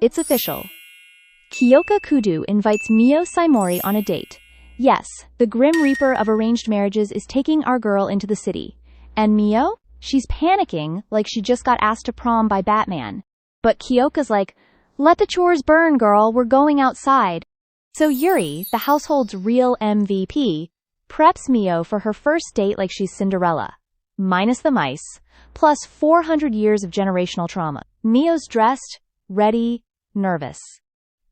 It's official. Kiyoka Kudo invites Miyo Saimori on a date. Yes, the Grim Reaper of arranged marriages is taking our girl into the city. And Miyo? She's panicking like she just got asked to prom by Batman. But Kiyoka's like, "Let the chores burn, girl, we're going outside." So Yuri, the household's real MVP, preps Miyo for her first date like she's Cinderella. Minus the mice, plus 400 years of generational trauma. Miyo's dressed, ready, nervous.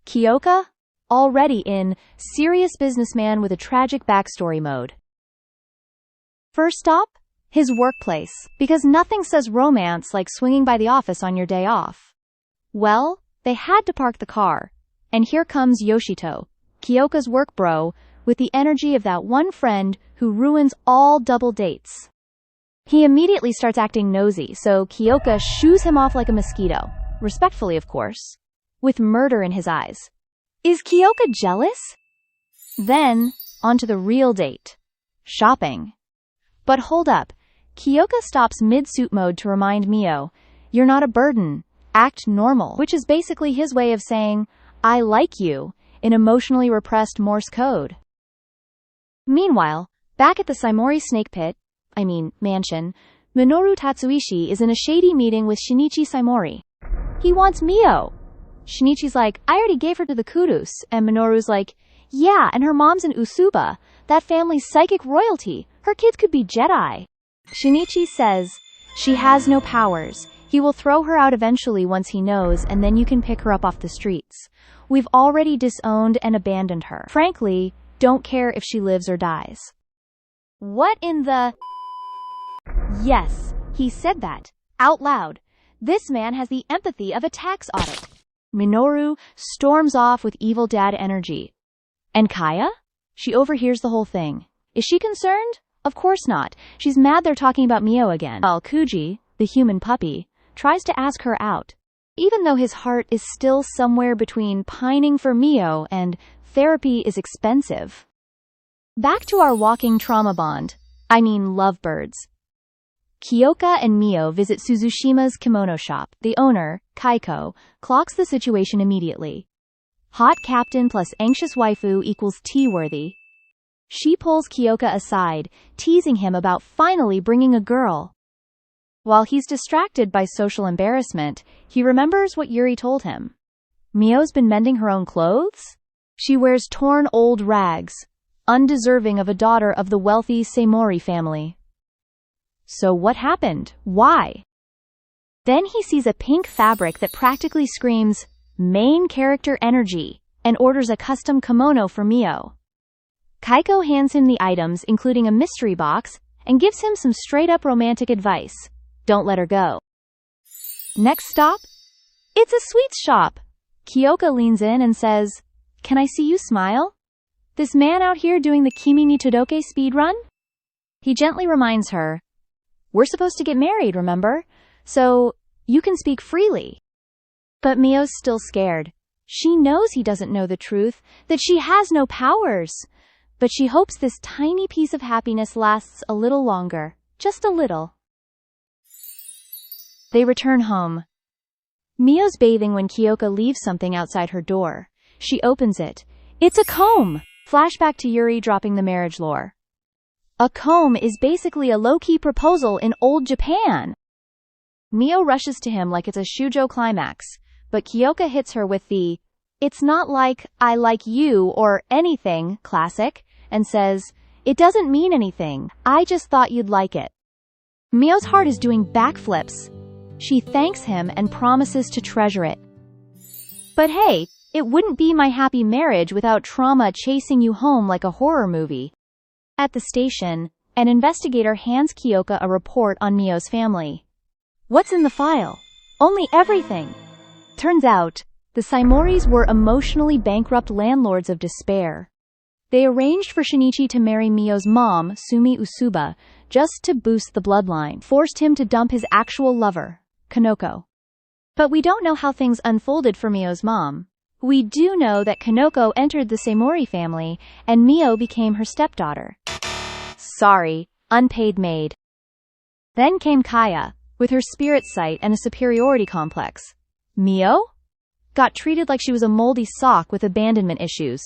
Kiyoka? Already in serious businessman with a tragic backstory mode. First stop? His workplace, because nothing says romance like swinging by the office on your day off. Well, they had to park the car, and here comes Yoshito, Kiyoka's work bro, with the energy of that one friend who ruins all double dates. He immediately starts acting nosy, so Kiyoka shoos him off like a mosquito, respectfully of course, with murder in his eyes. Is Kiyoka jealous? Then, on to the real date. Shopping. But hold up, Kiyoka stops mid-suit mode to remind Miyo, "You're not a burden, act normal," which is basically his way of saying, "I like you," in emotionally repressed Morse code. Meanwhile, back at the Saimori mansion, Minoru Tatsuishi is in a shady meeting with Shinichi Saimori. He wants Miyo. Shinichi's like, "I already gave her to the Kudus," and Minoru's like, "Yeah, and her mom's an Usuba, that family's psychic royalty. Her kids could be Jedi." Shinichi says, "She has no powers. He will throw her out eventually once he knows, and then you can pick her up off the streets. We've already disowned and abandoned her. Frankly, don't care if she lives or dies." What in the... Yes, he said that. Out loud. This man has the empathy of a tax audit. Minoru storms off with evil dad energy. And Kaya? She overhears the whole thing. Is she concerned? Of course not. She's mad they're talking about Miyo again. While Kuji, the human puppy, tries to ask her out, even though his heart is still somewhere between pining for Miyo and therapy is expensive. Back to our walking trauma bond. Lovebirds. Kiyoka and Miyo visit Suzushima's kimono shop. The owner, Kaiko, clocks the situation immediately. Hot captain plus anxious waifu equals tea-worthy. She pulls Kiyoka aside, teasing him about finally bringing a girl. While he's distracted by social embarrassment, he remembers what Yuri told him. Miyo's been mending her own clothes? She wears torn old rags, undeserving of a daughter of the wealthy Saimori family. So what happened? Why? Then he sees a pink fabric that practically screams, "Main character energy," and orders a custom kimono for Miyo. Kaiko hands him the items, including a mystery box, and gives him some straight-up romantic advice. Don't let her go. Next stop? It's a sweets shop. Kiyoka leans in and says, "Can I see you smile? This man out here doing the Kimi ni Todoke speedrun?" He gently reminds her, "We're supposed to get married, remember? So, you can speak freely." But Miyo's still scared. She knows he doesn't know the truth, that she has no powers. But she hopes this tiny piece of happiness lasts a little longer. Just a little. They return home. Miyo's bathing when Kiyoka leaves something outside her door. She opens it. It's a comb! Flashback to Yuri dropping the marriage lore. A comb is basically a low-key proposal in old Japan. Miyo rushes to him like it's a shoujo climax, but Kiyoka hits her with the, "It's not like, I like you or anything," classic, and says, "It doesn't mean anything, I just thought you'd like it." Miyo's heart is doing backflips. She thanks him and promises to treasure it. But hey, it wouldn't be my happy marriage without trauma chasing you home like a horror movie. At the station, an investigator hands Kiyoka a report on Miyo's family. What's in the file? Only everything. Turns out, the Saimoris were emotionally bankrupt landlords of despair. They arranged for Shinichi to marry Miyo's mom, Sumi Usuba, just to boost the bloodline, forced him to dump his actual lover, Kanoko. But we don't know how things unfolded for Miyo's mom. We do know that Kanoko entered the Saimori family, and Miyo became her stepdaughter. Sorry, unpaid maid. Then came Kaya, with her spirit sight and a superiority complex. Miyo? got treated like she was a moldy sock with abandonment issues.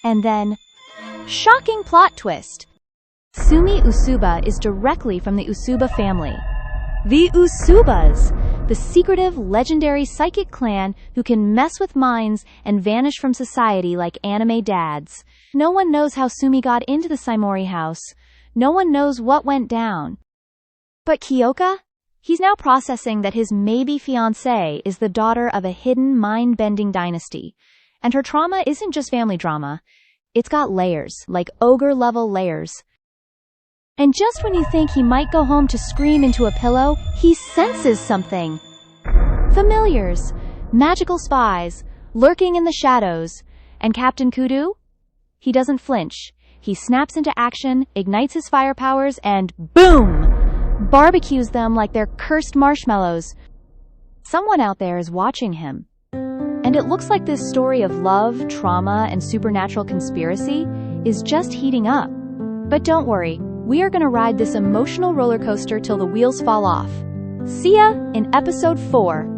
And then, shocking plot twist. Sumi Usuba is directly from the Usuba family. The Usubas, the secretive, legendary psychic clan who can mess with minds and vanish from society like anime dads. No one knows how Sumi got into the Saimori house. No one knows what went down. But Kiyoka? He's now processing that his maybe fiancée is the daughter of a hidden mind-bending dynasty. And her trauma isn't just family drama. It's got layers, like ogre-level layers. And just when you think he might go home to scream into a pillow, he senses something. Familiars, magical spies, lurking in the shadows. And Captain Kudo? He doesn't flinch. He snaps into action, ignites his fire powers, and boom! Barbecues them like they're cursed marshmallows. Someone out there is watching him. And it looks like this story of love, trauma, and supernatural conspiracy is just heating up. But don't worry, we are going to ride this emotional roller coaster till the wheels fall off. See ya in episode 4.